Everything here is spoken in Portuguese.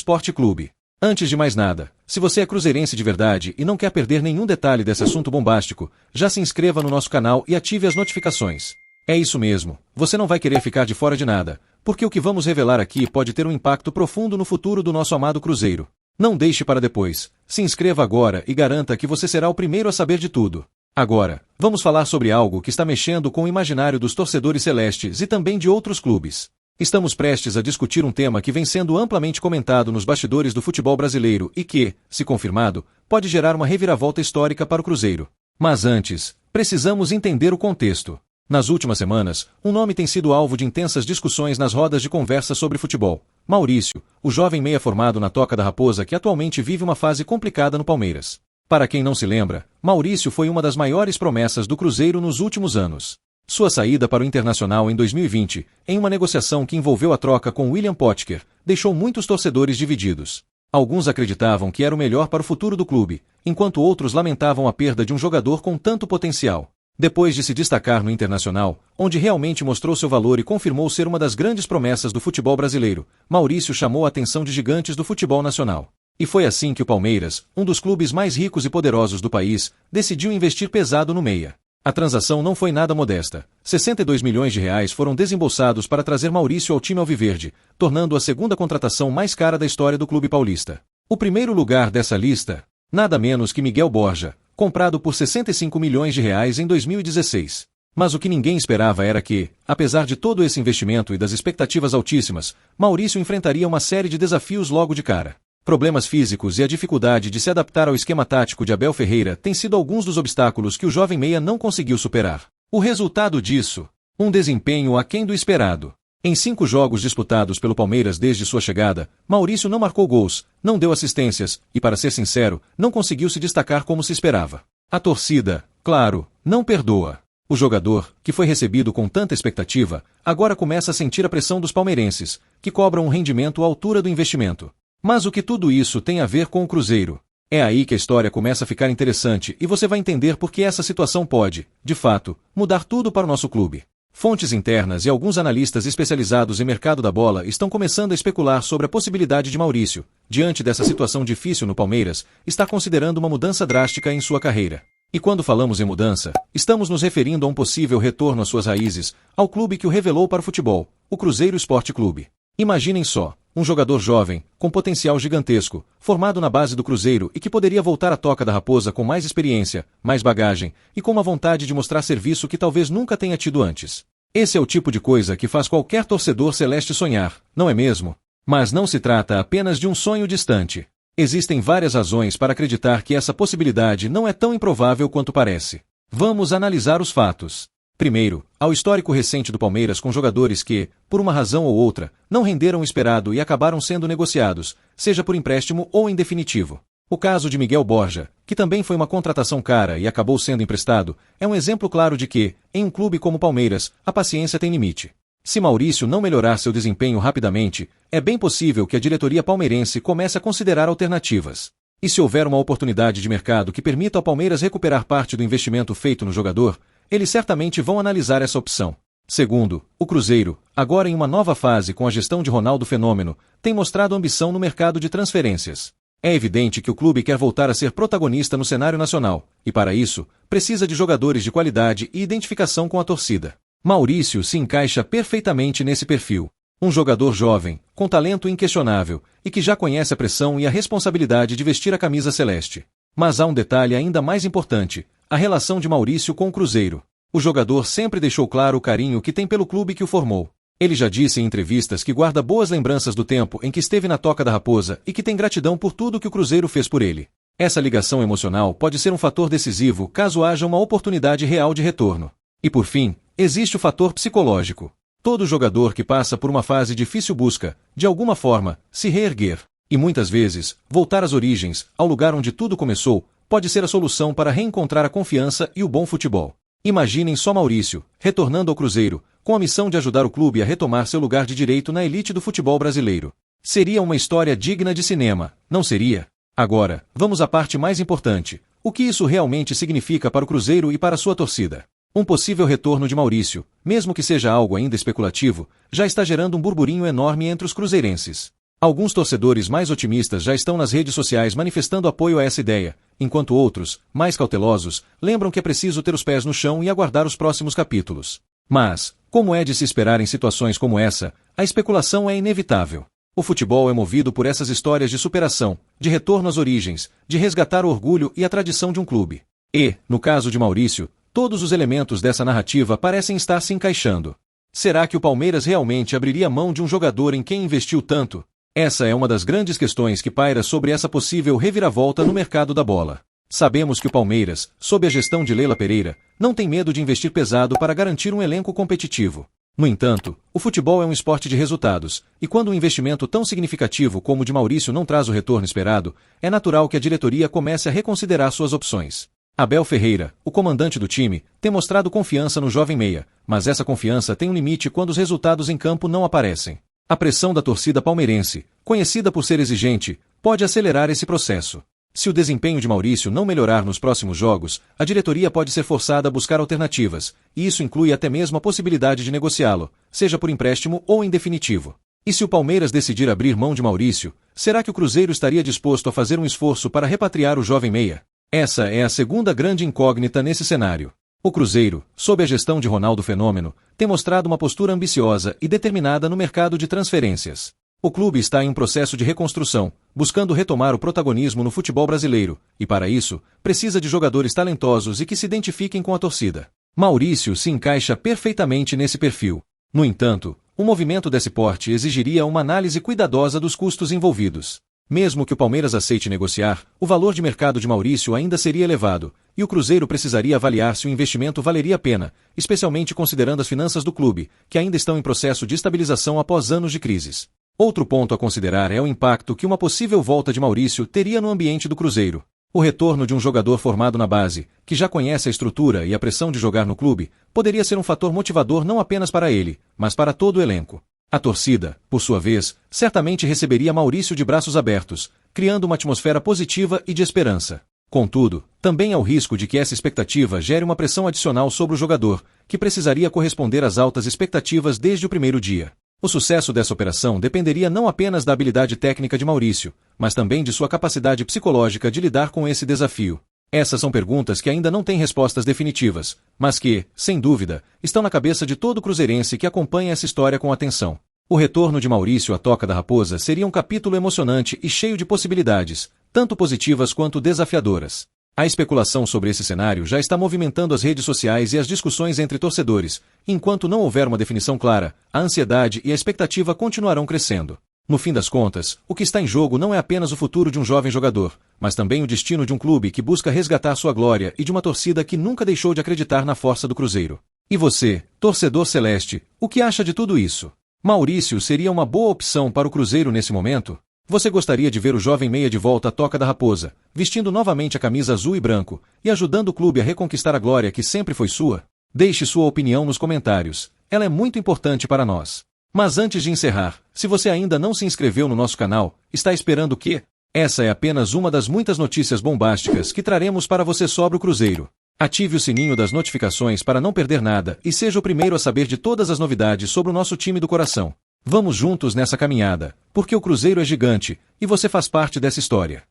Esporte Clube. Antes de mais nada, se você é cruzeirense de verdade e não quer perder nenhum detalhe desse assunto bombástico, já se inscreva no nosso canal e ative as notificações. É isso mesmo, você não vai querer ficar de fora de nada, porque o que vamos revelar aqui pode ter um impacto profundo no futuro do nosso amado Cruzeiro. Não deixe para depois, se inscreva agora e garanta que você será o primeiro a saber de tudo. Agora, vamos falar sobre algo que está mexendo com o imaginário dos torcedores celestes e também de outros clubes. Estamos prestes a discutir um tema que vem sendo amplamente comentado nos bastidores do futebol brasileiro e que, se confirmado, pode gerar uma reviravolta histórica para o Cruzeiro. Mas antes, precisamos entender o contexto. Nas últimas semanas, um nome tem sido alvo de intensas discussões nas rodas de conversa sobre futebol. Maurício, o jovem meia formado na Toca da Raposa que atualmente vive uma fase complicada no Palmeiras. Para quem não se lembra, Maurício foi uma das maiores promessas do Cruzeiro nos últimos anos. Sua saída para o Internacional em 2020, em uma negociação que envolveu a troca com William Potker, deixou muitos torcedores divididos. Alguns acreditavam que era o melhor para o futuro do clube, enquanto outros lamentavam a perda de um jogador com tanto potencial. Depois de se destacar no Internacional, onde realmente mostrou seu valor e confirmou ser uma das grandes promessas do futebol brasileiro, Maurício chamou a atenção de gigantes do futebol nacional. E foi assim que o Palmeiras, um dos clubes mais ricos e poderosos do país, decidiu investir pesado no meia. A transação não foi nada modesta. 62 milhões de reais foram desembolsados para trazer Maurício ao time alviverde, tornando-o a segunda contratação mais cara da história do clube paulista. O primeiro lugar dessa lista, nada menos que Miguel Borja, comprado por 65 milhões de reais em 2016. Mas o que ninguém esperava era que, apesar de todo esse investimento e das expectativas altíssimas, Maurício enfrentaria uma série de desafios logo de cara. Problemas físicos e a dificuldade de se adaptar ao esquema tático de Abel Ferreira têm sido alguns dos obstáculos que o jovem meia não conseguiu superar. O resultado disso? Um desempenho aquém do esperado. Em 5 jogos disputados pelo Palmeiras desde sua chegada, Maurício não marcou gols, não deu assistências e, para ser sincero, não conseguiu se destacar como se esperava. A torcida, claro, não perdoa. O jogador, que foi recebido com tanta expectativa, agora começa a sentir a pressão dos palmeirenses, que cobram um rendimento à altura do investimento. Mas o que tudo isso tem a ver com o Cruzeiro? É aí que a história começa a ficar interessante e você vai entender por que essa situação pode, de fato, mudar tudo para o nosso clube. Fontes internas e alguns analistas especializados em mercado da bola estão começando a especular sobre a possibilidade de Maurício, diante dessa situação difícil no Palmeiras, estar considerando uma mudança drástica em sua carreira. E quando falamos em mudança, estamos nos referindo a um possível retorno às suas raízes, ao clube que o revelou para o futebol, o Cruzeiro Esporte Clube. Imaginem só, um jogador jovem, com potencial gigantesco, formado na base do Cruzeiro e que poderia voltar à Toca da Raposa com mais experiência, mais bagagem e com uma vontade de mostrar serviço que talvez nunca tenha tido antes. Esse é o tipo de coisa que faz qualquer torcedor celeste sonhar, não é mesmo? Mas não se trata apenas de um sonho distante. Existem várias razões para acreditar que essa possibilidade não é tão improvável quanto parece. Vamos analisar os fatos. Primeiro, ao histórico recente do Palmeiras com jogadores que, por uma razão ou outra, não renderam o esperado e acabaram sendo negociados, seja por empréstimo ou em definitivo. O caso de Miguel Borja, que também foi uma contratação cara e acabou sendo emprestado, é um exemplo claro de que, em um clube como o Palmeiras, a paciência tem limite. Se Maurício não melhorar seu desempenho rapidamente, é bem possível que a diretoria palmeirense comece a considerar alternativas. E se houver uma oportunidade de mercado que permita ao Palmeiras recuperar parte do investimento feito no jogador, eles certamente vão analisar essa opção. Segundo, o Cruzeiro, agora em uma nova fase com a gestão de Ronaldo Fenômeno, tem mostrado ambição no mercado de transferências. É evidente que o clube quer voltar a ser protagonista no cenário nacional, e para isso, precisa de jogadores de qualidade e identificação com a torcida. Maurício se encaixa perfeitamente nesse perfil. Um jogador jovem, com talento inquestionável, e que já conhece a pressão e a responsabilidade de vestir a camisa celeste. Mas há um detalhe ainda mais importante: a relação de Maurício com o Cruzeiro. O jogador sempre deixou claro o carinho que tem pelo clube que o formou. Ele já disse em entrevistas que guarda boas lembranças do tempo em que esteve na Toca da Raposa e que tem gratidão por tudo que o Cruzeiro fez por ele. Essa ligação emocional pode ser um fator decisivo caso haja uma oportunidade real de retorno. E por fim, existe o fator psicológico. Todo jogador que passa por uma fase difícil busca, de alguma forma, se reerguer. E muitas vezes, voltar às origens, ao lugar onde tudo começou, pode ser a solução para reencontrar a confiança e o bom futebol. Imaginem só Maurício, retornando ao Cruzeiro, com a missão de ajudar o clube a retomar seu lugar de direito na elite do futebol brasileiro. Seria uma história digna de cinema, não seria? Agora, vamos à parte mais importante. O que isso realmente significa para o Cruzeiro e para sua torcida? Um possível retorno de Maurício, mesmo que seja algo ainda especulativo, já está gerando um burburinho enorme entre os cruzeirenses. Alguns torcedores mais otimistas já estão nas redes sociais manifestando apoio a essa ideia, enquanto outros, mais cautelosos, lembram que é preciso ter os pés no chão e aguardar os próximos capítulos. Mas, como é de se esperar em situações como essa, a especulação é inevitável. O futebol é movido por essas histórias de superação, de retorno às origens, de resgatar o orgulho e a tradição de um clube. E, no caso de Maurício, todos os elementos dessa narrativa parecem estar se encaixando. Será que o Palmeiras realmente abriria mão de um jogador em quem investiu tanto? Essa é uma das grandes questões que paira sobre essa possível reviravolta no mercado da bola. Sabemos que o Palmeiras, sob a gestão de Leila Pereira, não tem medo de investir pesado para garantir um elenco competitivo. No entanto, o futebol é um esporte de resultados, e quando um investimento tão significativo como o de Maurício não traz o retorno esperado, é natural que a diretoria comece a reconsiderar suas opções. Abel Ferreira, o comandante do time, tem mostrado confiança no jovem meia, mas essa confiança tem um limite quando os resultados em campo não aparecem. A pressão da torcida palmeirense, conhecida por ser exigente, pode acelerar esse processo. Se o desempenho de Maurício não melhorar nos próximos jogos, a diretoria pode ser forçada a buscar alternativas, e isso inclui até mesmo a possibilidade de negociá-lo, seja por empréstimo ou em definitivo. E se o Palmeiras decidir abrir mão de Maurício, será que o Cruzeiro estaria disposto a fazer um esforço para repatriar o jovem meia? Essa é a segunda grande incógnita nesse cenário. O Cruzeiro, sob a gestão de Ronaldo Fenômeno, tem mostrado uma postura ambiciosa e determinada no mercado de transferências. O clube está em um processo de reconstrução, buscando retomar o protagonismo no futebol brasileiro, e para isso, precisa de jogadores talentosos e que se identifiquem com a torcida. Maurício se encaixa perfeitamente nesse perfil. No entanto, um movimento desse porte exigiria uma análise cuidadosa dos custos envolvidos. Mesmo que o Palmeiras aceite negociar, o valor de mercado de Maurício ainda seria elevado, e o Cruzeiro precisaria avaliar se o investimento valeria a pena, especialmente considerando as finanças do clube, que ainda estão em processo de estabilização após anos de crises. Outro ponto a considerar é o impacto que uma possível volta de Maurício teria no ambiente do Cruzeiro. O retorno de um jogador formado na base, que já conhece a estrutura e a pressão de jogar no clube, poderia ser um fator motivador não apenas para ele, mas para todo o elenco. A torcida, por sua vez, certamente receberia Maurício de braços abertos, criando uma atmosfera positiva e de esperança. Contudo, também há o risco de que essa expectativa gere uma pressão adicional sobre o jogador, que precisaria corresponder às altas expectativas desde o primeiro dia. O sucesso dessa operação dependeria não apenas da habilidade técnica de Maurício, mas também de sua capacidade psicológica de lidar com esse desafio. Essas são perguntas que ainda não têm respostas definitivas, mas que, sem dúvida, estão na cabeça de todo cruzeirense que acompanha essa história com atenção. O retorno de Maurício à Toca da Raposa seria um capítulo emocionante e cheio de possibilidades, tanto positivas quanto desafiadoras. A especulação sobre esse cenário já está movimentando as redes sociais e as discussões entre torcedores. Enquanto não houver uma definição clara, a ansiedade e a expectativa continuarão crescendo. No fim das contas, o que está em jogo não é apenas o futuro de um jovem jogador, mas também o destino de um clube que busca resgatar sua glória e de uma torcida que nunca deixou de acreditar na força do Cruzeiro. E você, torcedor celeste, o que acha de tudo isso? Maurício seria uma boa opção para o Cruzeiro nesse momento? Você gostaria de ver o jovem meia de volta à Toca da Raposa, vestindo novamente a camisa azul e branco, e ajudando o clube a reconquistar a glória que sempre foi sua? Deixe sua opinião nos comentários, ela é muito importante para nós. Mas antes de encerrar, se você ainda não se inscreveu no nosso canal, está esperando o quê? Essa é apenas uma das muitas notícias bombásticas que traremos para você sobre o Cruzeiro. Ative o sininho das notificações para não perder nada e seja o primeiro a saber de todas as novidades sobre o nosso time do coração. Vamos juntos nessa caminhada, porque o Cruzeiro é gigante, e você faz parte dessa história.